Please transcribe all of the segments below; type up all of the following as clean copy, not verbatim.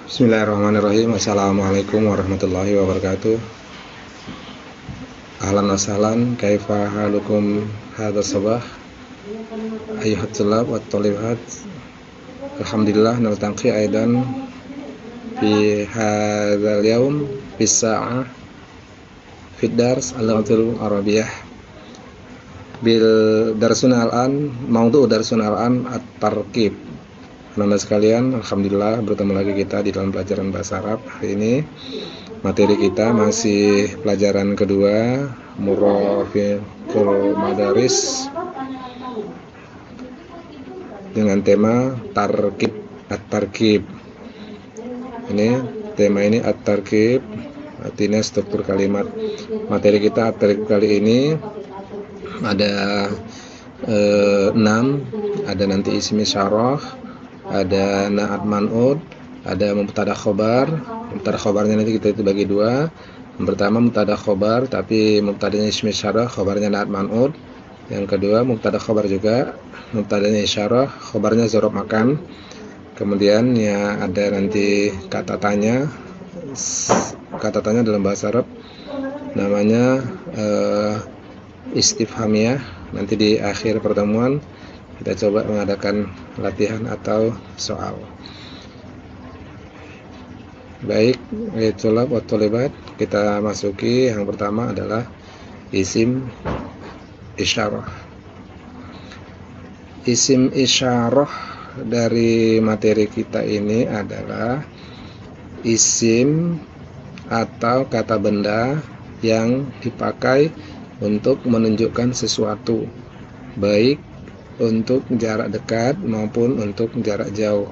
Bismillahirrahmanirrahim. Assalamualaikum warahmatullahi wabarakatuh. Ahlan wa sahlan, kaifa halukum hadha sabah ayyuhat tulab wa talibat. Alhamdulillah naltaqi aidan fi hadzal yaum fi sa'ah fi dars al-lughatul arabiyyah bil darsuna al-an maudu' darsuna al-an at-tarkib. Anak-anak sekalian, alhamdulillah bertemu lagi kita di dalam pelajaran bahasa Arab. Hari ini materi kita masih pelajaran kedua, Murafiqul Madaris, dengan tema tarkib, at-tarkib. Ini tema ini at-tarkib, artinya struktur kalimat. Materi kita at-tarkib kali ini ada 6, ada nanti ismi syarah, ada na'at man'ud, ada mubtada khobar. Mubtada khobarnya nanti kita itu bagi dua. Yang pertama mubtada khobar, tapi mubtadanya ismi syarah, khobarnya na'at man'ud. Yang kedua mubtada khobar juga, mubtadanya isyarah, khobarnya zorob makan. Kemudian ya ada nanti kata tanya. Kata tanya dalam bahasa Arab namanya istifhamiyah. Nanti di akhir pertemuan kita coba mengadakan latihan atau soal. Baik, tulab wa tulibat, kita masuki yang pertama adalah isim isyarah. Isim isyarah dari materi kita ini adalah isim atau kata benda yang dipakai untuk menunjukkan sesuatu, baik untuk jarak dekat maupun untuk jarak jauh.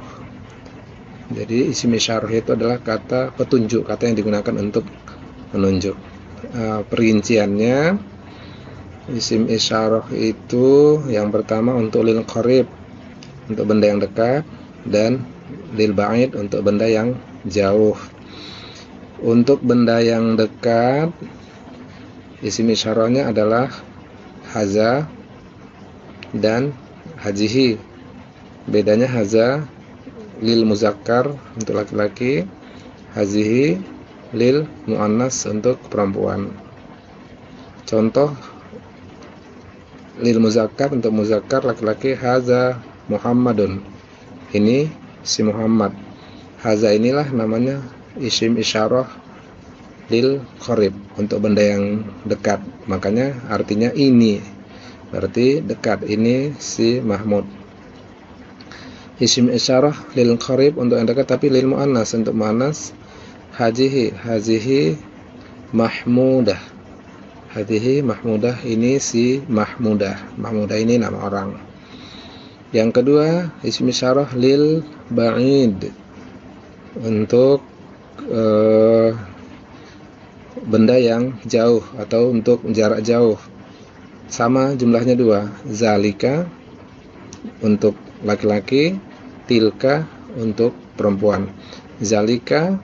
Jadi isim isyarah itu adalah kata petunjuk, kata yang digunakan untuk menunjuk. Perinciannya, isim isyarah itu yang pertama untuk lil qarib, untuk benda yang dekat, dan lil ba'id, untuk benda yang jauh. Untuk benda yang dekat, isim isyarahnya adalah haza dan hajihi. Bedanya haza lil muzakkar untuk laki-laki, hazihi lil muannas untuk perempuan. Contoh lil muzakkar untuk muzakkar laki-laki, haza Muhammadun, ini si Muhammad. Haza inilah namanya isim isyarah lil qarib, untuk benda yang dekat, makanya artinya ini, berarti dekat, ini si Mahmud. Isim isyarah lil qarib untuk yang dekat, tapi lil muannas untuk muannas, hajihi, hazihi mahmudah, hazihi mahmudah, ini si Mahmudah. Mahmudah ini nama orang. Yang kedua isim isyarah lil ba'id, untuk benda yang jauh atau untuk jarak jauh. Sama jumlahnya dua, zalika untuk laki-laki, tilka untuk perempuan. Zalika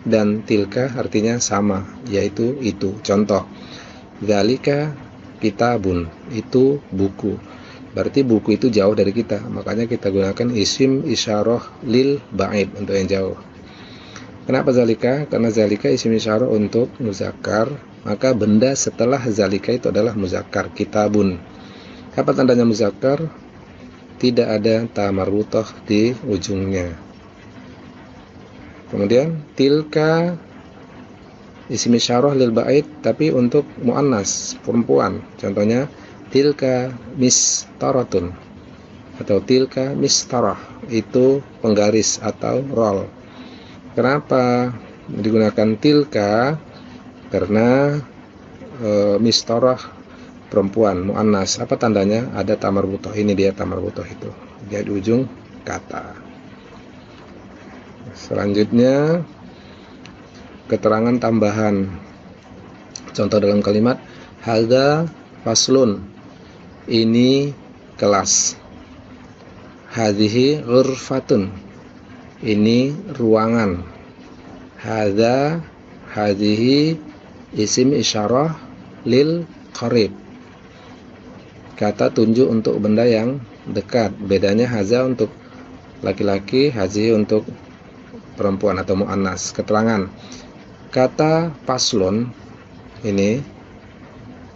dan tilka artinya sama, yaitu itu. Contoh, zalika kitabun, itu buku, berarti buku itu jauh dari kita, makanya kita gunakan isim isyarah lil ba'id, untuk yang jauh. Kenapa zalika? Karena zalika isim isyarah untuk muzakkar, maka benda setelah zalika itu adalah muzakkar. Kitabun, apa tandanya muzakkar? Tidak ada ta marbuthah di ujungnya. Kemudian tilka isim isyarah lil ba'id, tapi untuk muannas, perempuan. Contohnya tilka mistaratun atau tilka mistarah, itu penggaris atau roll. Kenapa digunakan tilka? Karena mistarah perempuan, muannas. Apa tandanya? Ada ta marbuthah. Ini dia ta marbuthah itu, dia di ujung kata. Selanjutnya keterangan tambahan. Contoh dalam kalimat hadza faslun, ini kelas. Hadhihi ghurfatun, ini ruangan. Hadza, hadhihi isim isyarah lil qarib, kata tunjuk untuk benda yang dekat. Bedanya haza untuk laki-laki, hazihi untuk perempuan atau muannas. Keterangan kata faslun ini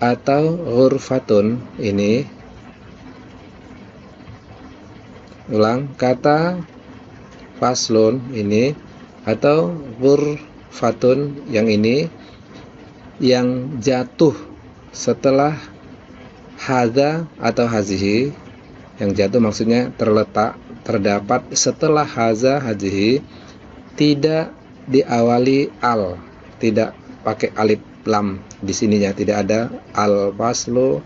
atau ghurfatun ini, ulang, kata faslun ini atau ghurfatun yang ini yang jatuh setelah hadza atau hazihi, yang jatuh maksudnya terletak, terdapat setelah hadza hazihi, tidak diawali al, tidak pakai alif lam di sininya, tidak ada al faslu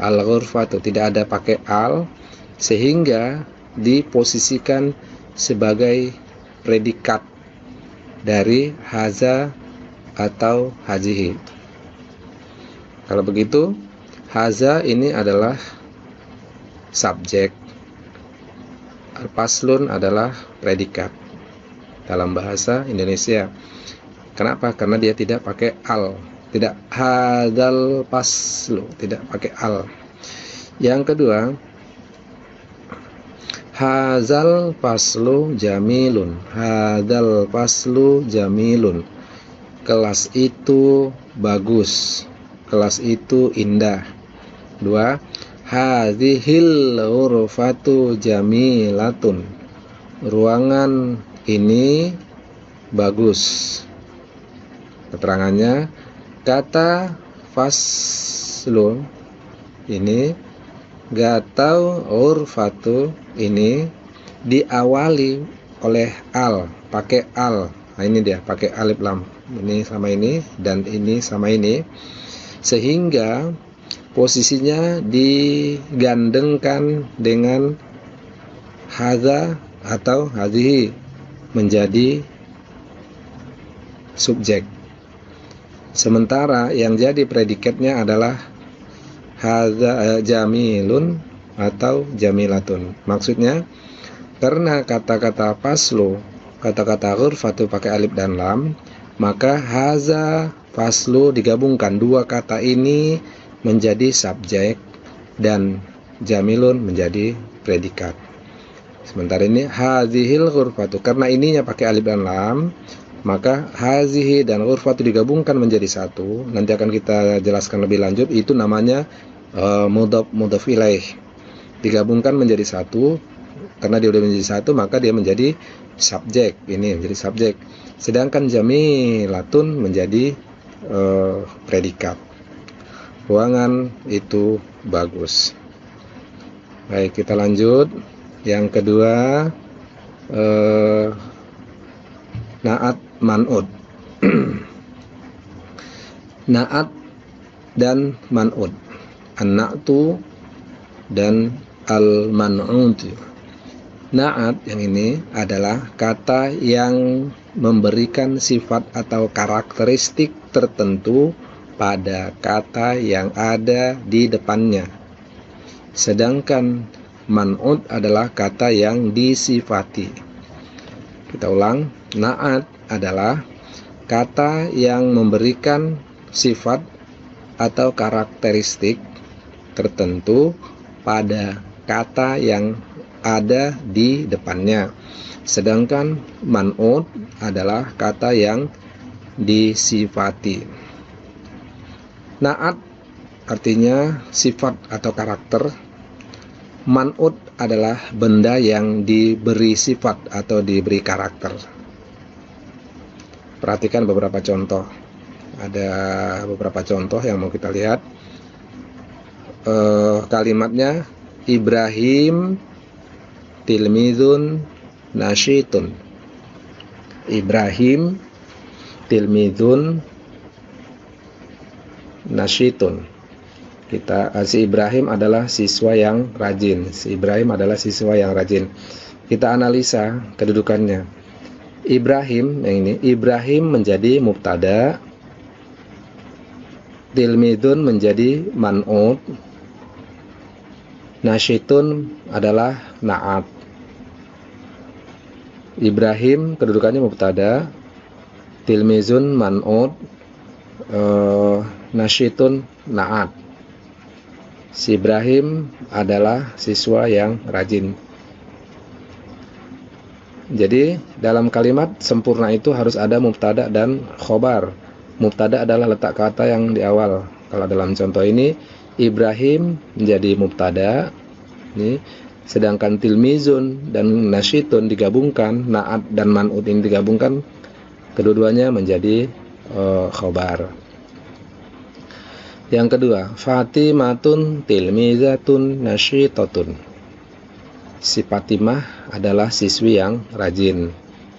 al ghurfatu, tidak ada pakai al, sehingga diposisikan sebagai predikat dari haza atau hazihi. Kalau begitu, haza ini adalah subjek, al-faslun adalah predikat dalam bahasa Indonesia. Kenapa? Karena dia tidak pakai al, tidak hadzal faslu, tidak pakai al. Yang kedua, hadzal faslu jamilun, hadzal faslu jamilun, kelas itu bagus, kelas itu indah. Dua, hadzihil ghurfatu jamilatun, ruangan ini bagus. Keterangannya, kata faslu ini atau ghurfatu ini diawali oleh al, pakai al. Nah ini dia, pakai alif lam. Ini sama ini dan ini sama ini, sehingga posisinya digandengkan dengan hadza atau hadhihi menjadi subjek. Sementara yang jadi predikatnya adalah hadza jamilun atau jamilatun. Maksudnya karena kata-kata faslu, kata-kata ghurfatu pakai alif dan lam, maka haza faslu digabungkan, dua kata ini menjadi subjek dan jamilun menjadi predikat. Sementara ini hazihil ghurfatu, karena ininya pakai alif dan lam, maka hazihi dan ghurfatu digabungkan menjadi satu. Nanti akan kita jelaskan lebih lanjut, itu namanya mudhaf ilaih. Digabungkan menjadi satu, karena dia sudah menjadi satu maka dia menjadi subjek, ini menjadi subjek. Sedangkan jamilatun menjadi predikat. Ruangan itu bagus. Baik, kita lanjut. Yang kedua, naat man'ud. Naat dan man'ud. An-na'tu dan al-man'ud. Naat yang ini adalah kata yang memberikan sifat atau karakteristik tertentu pada kata yang ada di depannya. Sedangkan man'ud adalah kata yang disifati. Kita ulang, naat adalah kata yang memberikan sifat atau karakteristik tertentu pada kata yang ada di depannya. Sedangkan man'ud adalah kata yang disifati. Naat artinya sifat atau karakter. Man'ud adalah benda yang diberi sifat atau diberi karakter. Perhatikan beberapa contoh. Ada beberapa contoh yang mau kita lihat. Kalimatnya, Ibrahim tilmidun nasyitun. Ibrahim tilmidun nasyitun. Si Ibrahim adalah siswa yang rajin. Si Ibrahim adalah siswa yang rajin. Kita analisa kedudukannya. Ibrahim yang ini, Ibrahim menjadi mubtada, tilmidun menjadi man'ud, nasyitun adalah na'at. Ibrahim kedudukannya mubtada, tilmizun man'ud, nasyitun na'at. Si Ibrahim adalah siswa yang rajin. Jadi dalam kalimat sempurna itu harus ada mubtada dan khobar. Mubtada adalah letak kata yang di awal. Kalau dalam contoh ini Ibrahim menjadi mubtada, ini, sedangkan tilmizun dan nasyitun digabungkan, na'at dan man'ut ini digabungkan, kedua-duanya menjadi khobar. Yang kedua, Fatimatun tilmizatun nasyitatun. Si Fatimah adalah siswi yang rajin.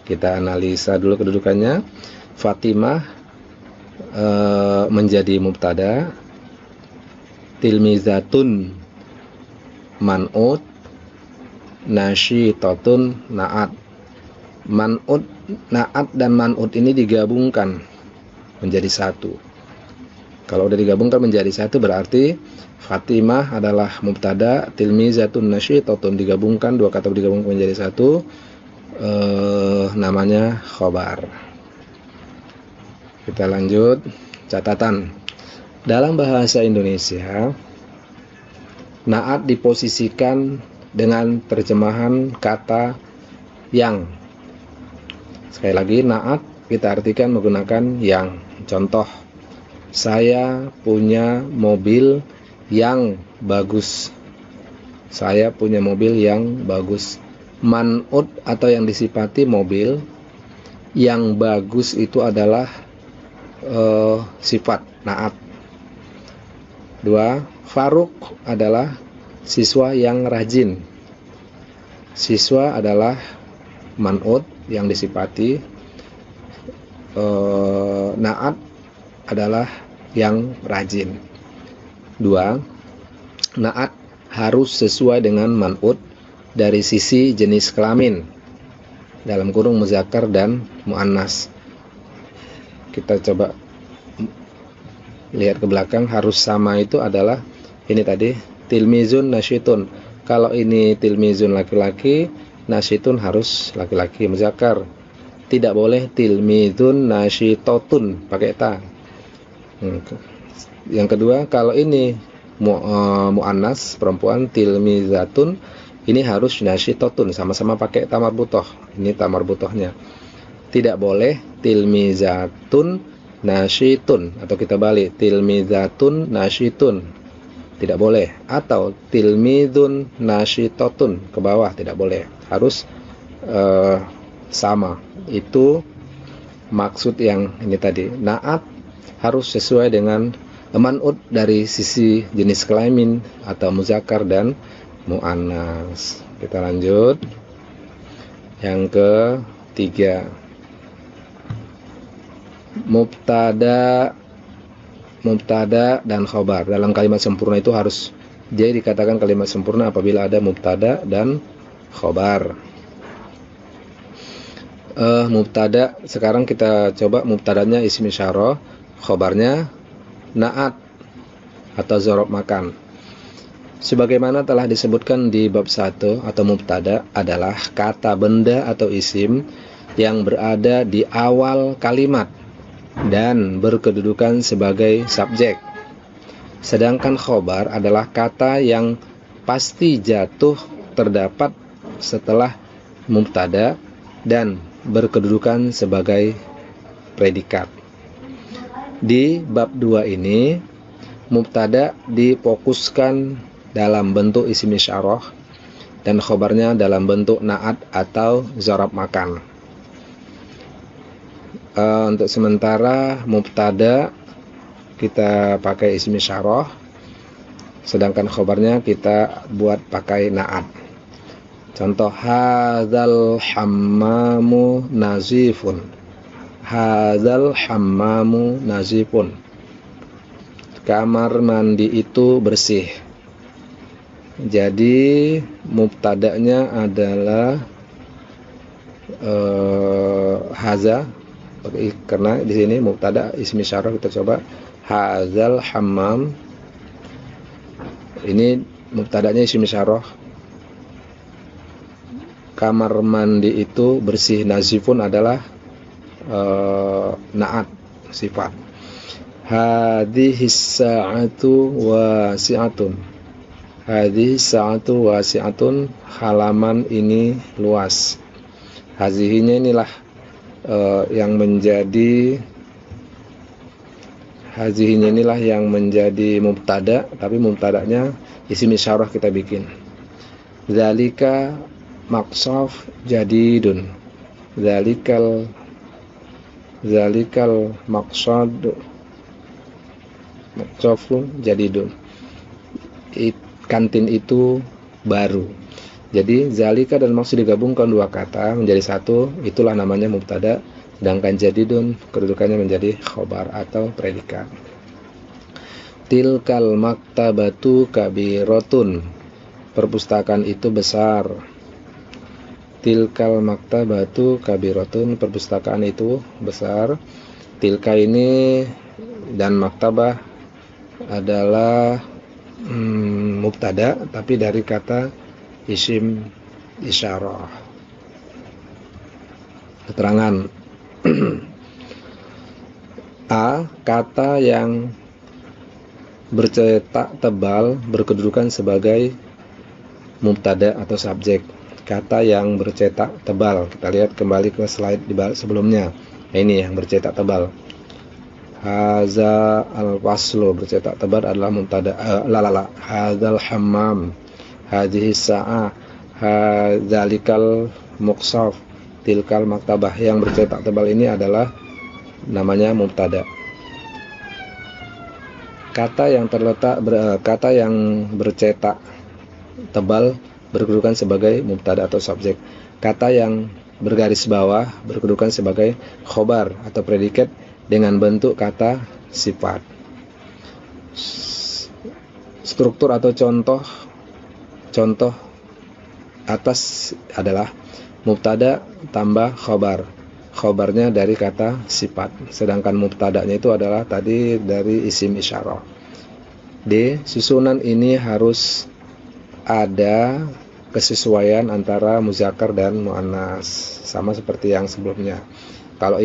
Kita analisa dulu kedudukannya. Fatimah menjadi mubtada, tilmizatun man'ut, nasyitatun na'at. Man'ut, na'at dan man'ut ini digabungkan menjadi satu. Kalau udah digabungkan menjadi satu berarti Fatimah adalah mubtada, tilmizatun nasyitatun digabungkan, dua kata digabungkan menjadi satu, namanya khobar. Kita lanjut. Catatan. Dalam bahasa Indonesia, na'at diposisikan dengan terjemahan kata yang. Sekali lagi, na'at kita artikan menggunakan yang. Contoh, saya punya mobil yang bagus. Saya punya mobil yang bagus. Man'ut atau yang disifati mobil yang bagus itu adalah sifat na'at. 2. Faruk adalah siswa yang rajin. Siswa adalah man'ut yang disifati. Na'at adalah yang rajin. 2. Na'at harus sesuai dengan man'ut dari sisi jenis kelamin, dalam kurung muzakkar dan muannas. Kita coba lihat ke belakang, harus sama itu adalah ini tadi, tilmizun nasyitun. Kalau ini tilmizun laki-laki, nasyitun harus laki-laki muzakkar. Tidak boleh tilmizun nasyitatun pakai ta. Yang kedua, kalau ini muannas perempuan, tilmizatun, ini harus nasyitatun, sama-sama pakai ta marbuthah. Ini ta marbuthahnya. Tidak boleh tilmizatun nasyitun, atau kita balik, tilmizatun nasyitun, tidak boleh. Atau tilmizun nasyitatun, ke bawah, tidak boleh. Harus sama. Itu maksud yang ini tadi. Na'at harus sesuai dengan man'ut dari sisi jenis kelamin atau muzakkar dan muannas. Kita lanjut. Yang ketiga, mubtada dan khobar. Dalam kalimat sempurna itu harus, jadi dikatakan kalimat sempurna apabila ada mubtada dan khobar. Mubtada, sekarang kita coba mubtadanya isim isyarah, khobarnya na'at atau dzaraf makan. Sebagaimana telah disebutkan di bab 1, atau mubtada adalah kata benda atau isim yang berada di awal kalimat dan berkedudukan sebagai subjek. Sedangkan khobar adalah kata yang pasti jatuh terdapat setelah mubtada dan berkedudukan sebagai predikat. Di bab 2 ini, mubtada difokuskan dalam bentuk isim isyarah dan khobarnya dalam bentuk na'at atau dzaraf makan. Untuk sementara mubtada kita pakai isim isyarah, sedangkan khobarnya kita buat pakai na'at. Contoh, hadzal hammamu nazifun. Hadzal hammamu nazifun. Kamar mandi itu bersih. Jadi mubtadanya adalah haza, karena di sini mubtada isim isyarah. Kita coba, hadzal hammam. Ini mubtadanya isim isyarah. Kamar mandi itu bersih. Nazifun adalah na'at, sifat. Hadhis sa'atu wasi'atun. Hadhis sa'atu wasi'atun, halaman ini luas. Hazihinya inilah yang menjadi mubtada, tapi mubtadanya isim isyarah kita bikin. Zalika maqsaf jadidun. Zalikal maqsad maqsafun jadidun. Kantin itu baru. Jadi zalika dan maqsad digabungkan dua kata menjadi satu, itulah namanya mubtada. Sedangkan jadidun kedudukannya menjadi khobar atau predikat. Tilkal maktabatu kabiratun. Perpustakaan itu besar. Tilkal maktabatu kabiratun. Perpustakaan itu besar. Tilka ini dan maktabah adalah mubtada, tapi dari kata isim isyarah. Keterangan A. Kata yang bercetak tebal berkedudukan sebagai mubtada atau subjek. Kata yang bercetak tebal. Kita lihat kembali ke slide di sebelumnya. Ini yang bercetak tebal. Haza al-waslu, bercetak tebal adalah mubtada. Hadzal hammam, hadhihi sa'ah, hadzalikal muqsaf, tilkal maktabah. Yang bercetak tebal ini adalah namanya mubtada. Kata yang bercetak tebal berkedudukan sebagai mubtada atau subjek. Kata yang bergaris bawah berkedudukan sebagai khobar atau predikat dengan bentuk kata sifat. Struktur atau contoh atas adalah mubtada tambah khobar. Khobarnya dari kata sifat, sedangkan mubtadanya itu adalah tadi dari isim isyarah. D. Susunan ini harus ada kesesuaian antara muzakkar dan muannas, sama seperti yang sebelumnya. Kalau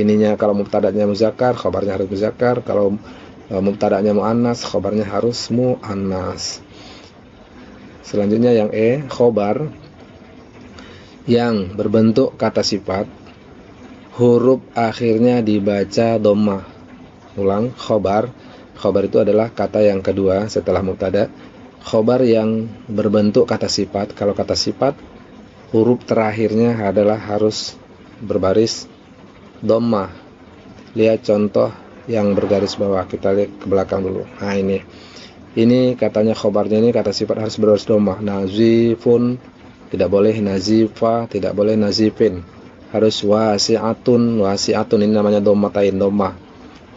mubtadanya muzakkar, khobarnya harus muzakkar. Kalau mubtadanya muannas, khobarnya harus muannas. Selanjutnya yang E, khobar yang berbentuk kata sifat, huruf akhirnya dibaca dhammah. Ulang, khobar itu adalah kata yang kedua setelah mubtada. Khobar yang berbentuk kata sifat. Kalau kata sifat, huruf terakhirnya adalah harus berbaris dhammah. Lihat contoh yang bergaris bawah. Kita lihat ke belakang dulu. Nah ini katanya khobarnya ini kata sifat harus berbaris dhammah. Nazifun tidak boleh nazifa, tidak boleh nazifin. Harus wasi'atun ini namanya dhammah.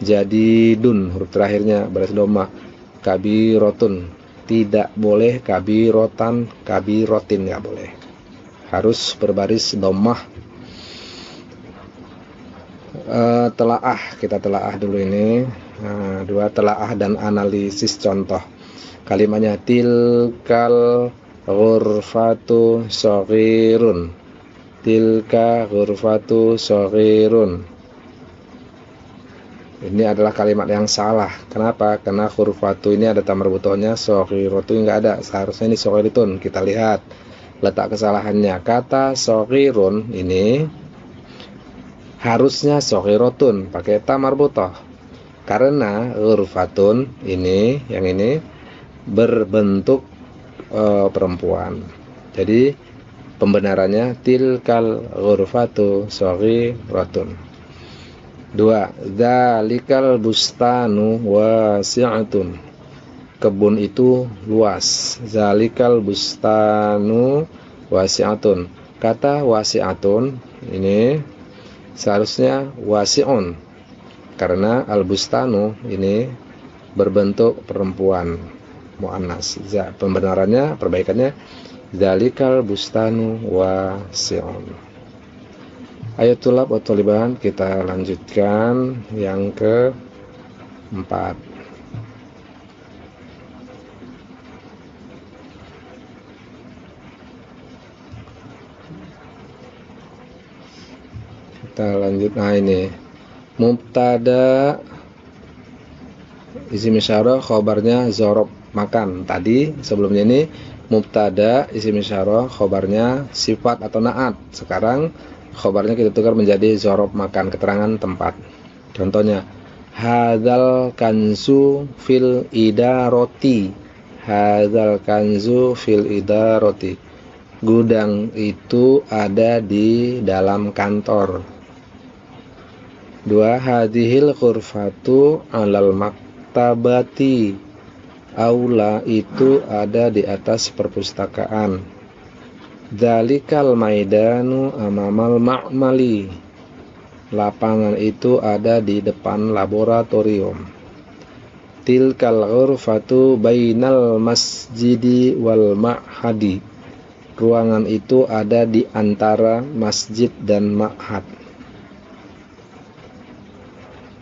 Jadidun huruf terakhirnya baris dhammah. Kabirotun tidak boleh kabirotan, kabirotin nggak boleh. Harus berbaris dhammah. Telaah, kita telaah dulu ini. Dua, telaah dan analisis contoh. Kalimatnya tilkal ghurfatu shaghirun. Tilka ghurfatu shaghirun. Ini adalah kalimat yang salah. Kenapa? Karena ghurfatu ini ada tamar butohnya, shaghiratu enggak ada. Seharusnya ini shaghiritun. Kita lihat letak kesalahannya. Kata shaghirun ini harusnya shaghiratun pakai tamar butoh. Karena ghurfatun ini, yang ini berbentuk perempuan. Jadi pembenarannya tilkal ghurfatu shaghiratun. 2. Dzalikal bustanu wasi'atun. Kebun itu luas. Dzalikal bustanu wasi'atun. Kata wasi'atun ini seharusnya wasi'un, karena al-bustanu ini berbentuk perempuan muannas. Pembenarannya, perbaikannya dzalikal bustanu wasi'un. Ayo tulab wa tuliban, kita lanjutkan yang keempat. Kita lanjut. Nah ini mubtada isim isyarah, khobarnya zorob, makan. Tadi sebelumnya ini mubtada isim isyarah, khobarnya sifat atau naat. Sekarang khobarnya kita tukar menjadi zorob makan, keterangan tempat. Contohnya, hadzal kanzu fil idaroti. Hadzal kanzu fil idaroti. Gudang itu ada di dalam kantor. 2. Hadhil ghurfatu alal maktabati. Aula itu ada di atas perpustakaan. Dzalikal maidanu amamal ma'mali. Lapangan itu ada di depan laboratorium. Tilkal ghurfatu bainal masjidi wal ma'hadi. Ruangan itu ada di antara masjid dan ma'had.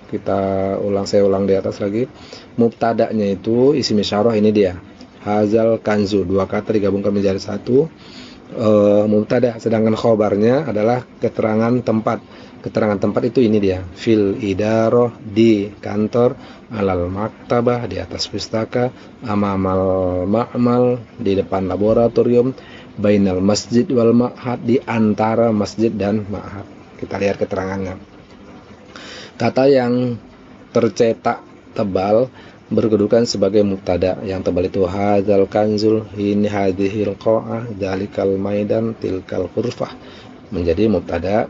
Saya ulang di atas lagi. Mubtada'nya itu isim isyarah, ini dia. Hadzal kanzu, dua kata digabungkan menjadi satu. Mubtada, sedangkan khobarnya adalah keterangan tempat. Keterangan tempat itu ini dia. Fil idaroh, di kantor, alal maktabah, di atas pustaka, amamal ma'mal, di depan laboratorium, bainal masjid wal ma'had, di antara masjid dan ma'had. Kita lihat keterangannya. Kata yang tercetak tebal berkedudukan sebagai mubtada. Yang tebal itu hadzal kanzul, ini hadhil qa'ah, dzalikal maidan, tilkal ghurfah, menjadi mubtada.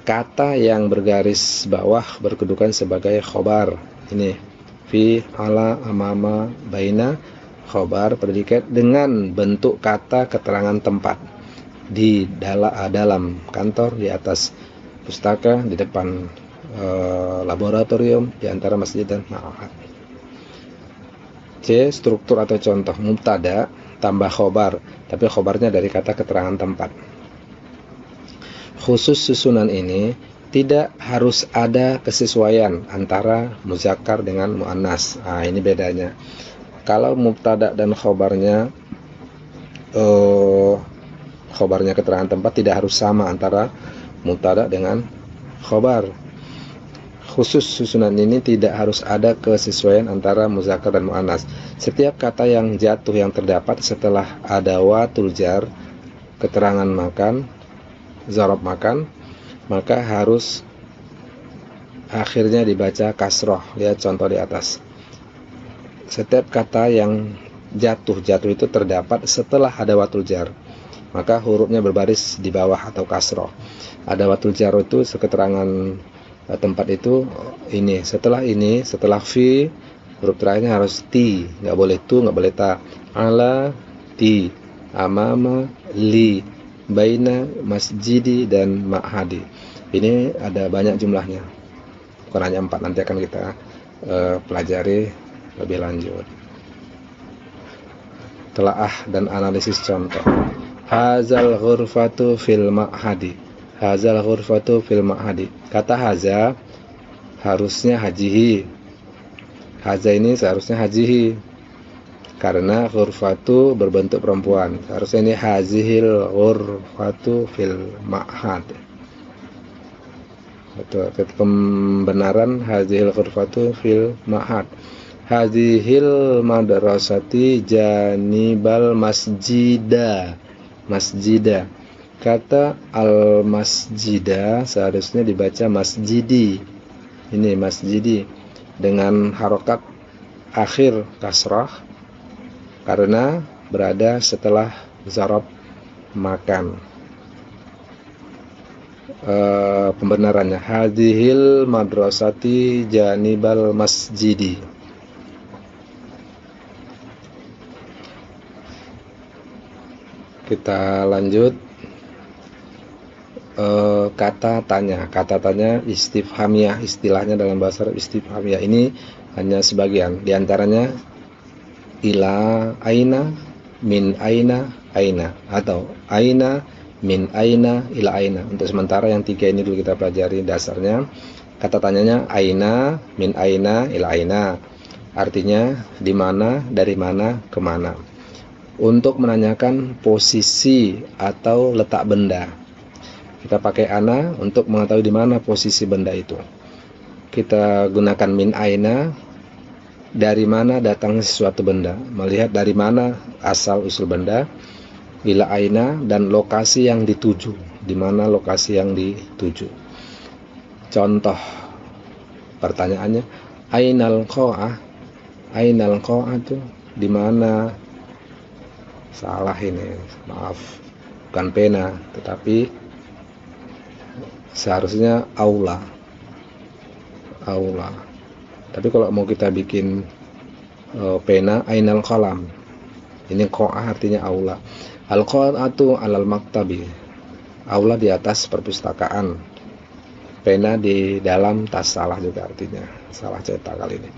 Kata yang bergaris bawah berkedudukan sebagai khobar. Ini fi, ala, amama, baina, khobar predikat dengan bentuk kata keterangan tempat. Di dalam kantor, di atas pustaka, di depan laboratorium, di antara masjid dan ma'had. C. Struktur atau contoh. Mubtada tambah khobar, tapi khobarnya dari kata keterangan tempat. Khusus susunan ini tidak harus ada kesesuaian antara muzakkar dengan muannas. Ini bedanya. Kalau mubtada dan khobarnya keterangan tempat tidak harus sama antara mubtada dengan khobar. Khusus susunan ini tidak harus ada kesesuaian antara muzakkar dan muannas. Setiap kata yang jatuh yang terdapat setelah adawatul jar, keterangan makan, zorob makan, maka harus akhirnya dibaca kasroh. Lihat contoh di atas. Setiap kata yang jatuh itu terdapat setelah adawatul jar, maka hurufnya berbaris di bawah atau kasroh. Adawatul jar itu keterangan tempat itu ini. Setelah fi, huruf terakhirnya harus ti, nggak boleh tu, nggak boleh ta. Ala, ti, amama, li, baina, masjidi, dan ma'hadi. Ini ada banyak jumlahnya, bukan hanya 4. Nanti akan kita pelajari lebih lanjut. Telaah dan analisis contoh. Hazal ghurfatu fil ma'hadi. Hazal ghurfatu fil ma'hadi. Kata haza harusnya hajihi. Haza ini seharusnya hajihi, karena ghurfatu berbentuk perempuan. Seharusnya ini hazihil ghurfatu fil ma'had. Betul, pembenaran hazihil ghurfatu fil ma'had. Hazihil madrasati janibal masjida. Masjida. Kata al-masjida seharusnya dibaca masjidi. Ini masjidi dengan harokat akhir kasrah karena berada setelah zarab makan. Pembenarannya hadhil madrasati janibal masjidi. Kita lanjut. Kata tanya istifhamiyah, istilahnya dalam bahasa Arab istifhamiyah ini hanya sebagian, diantaranya ila aina, min aina, aina, atau aina, min aina, ila aina. Untuk sementara yang 3 ini dulu kita pelajari dasarnya. Kata tanyanya aina, min aina, ila aina, artinya di mana, dari mana, kemana. Untuk menanyakan posisi atau letak benda, kita pakai ana untuk mengetahui di mana posisi benda itu. Kita gunakan min aina, dari mana datang sesuatu benda, melihat dari mana asal usul benda. Ila aina, dan lokasi yang dituju. di mana lokasi yang dituju. Contoh pertanyaannya, ainal qa'ah? Ainal qa'ah itu di mana? Salah ini, maaf, bukan pena, tetapi seharusnya aula. Tapi kalau mau kita bikin pena, ainal qalam. Ini qa'ah artinya aula. Al-qa'atu alal maktabi. Aula di atas perpustakaan. Pena di dalam tas, salah juga artinya. Salah cetak kali ini.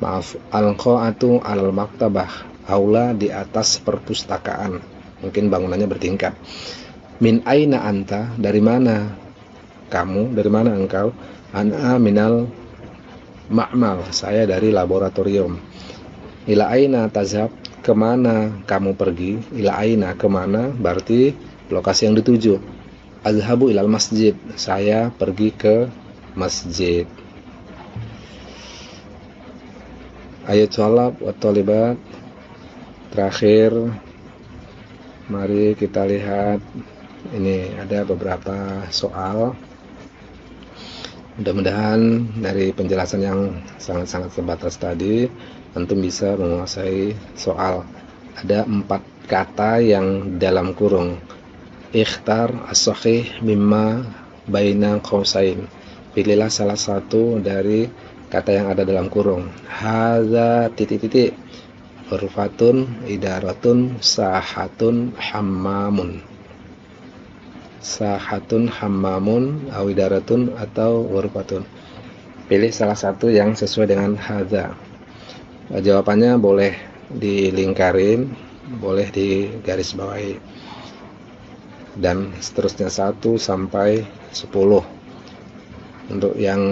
Maaf, al-qa'atu alal maktabah. Aula di atas perpustakaan. Mungkin bangunannya bertingkat. Min aina anta? Dari mana kamu? Dari mana engkau? Ana minal ma'mal. Saya dari laboratorium. Ila aina tazhab? Kemana kamu pergi? Ila aina, kemana? Berarti lokasi yang dituju. Azhabu ilal masjid. Saya pergi ke masjid. Ayat sholab wa tolibat. Terakhir, mari kita lihat. Ini ada beberapa soal. Mudah-mudahan dari penjelasan yang sangat-sangat terbatas tadi, antum bisa menguasai soal. Ada 4 kata yang dalam kurung. Ikhtar as-sahih mimma baina qausain. Pilihlah salah satu dari kata yang ada dalam kurung. Hadza titik-titik. Hurfatun, idaratun, sahatun, hammamun. Sahatun, hammamun, awidaratun, atau hurfatun. Pilih salah satu yang sesuai dengan hadza. Jawabannya boleh dilingkarin, boleh digarisbawahi, dan seterusnya 1 sampai 10. Untuk yang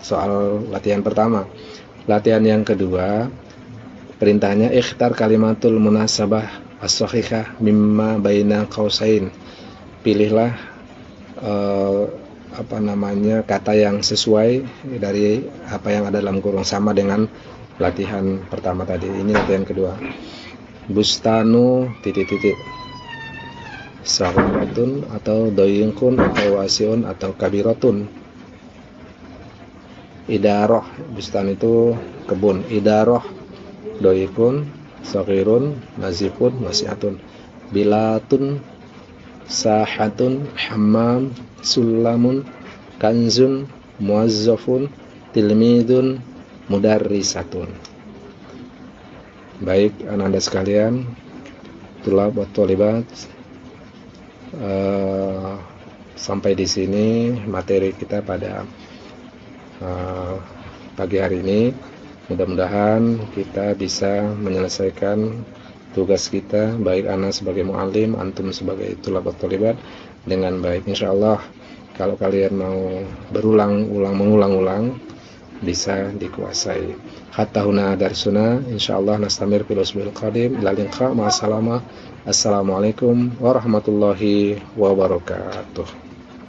soal latihan pertama. Latihan yang kedua, perintahnya ikhtar kalimatul munasabah as-sahihah mimma baina qausain. Pilihlah kata yang sesuai dari apa yang ada dalam kurung, sama dengan latihan pertama tadi. Ini latihan kedua. Bustanu titik-titik. Sahuratun atau doyingkun atau wasiun atau kabiratun. Idaroh, bustan itu kebun. Idaroh, doyikun, saghirun, nazifun, wasiatun. Bilatun, sahatun, hammam, sulamun, kanzun, muazzafun, tilmidun, mudarrisatun. Baik, anak-anak sekalian, tulab wa tholibat, sampai di sini materi kita pada pagi hari ini. Mudah-mudahan kita bisa menyelesaikan tugas kita, baik anak sebagai mu'alim, antum sebagai tulab wa tholibat, dengan baik. Insyaallah kalau kalian mau mengulang-ulang bisa dikuasai. Hatta huna darsuna, insyaallah nastamir fil usbu'il qadim. Ila liqa, ma'assalama. Assalamualaikum warahmatullahi wabarakatuh.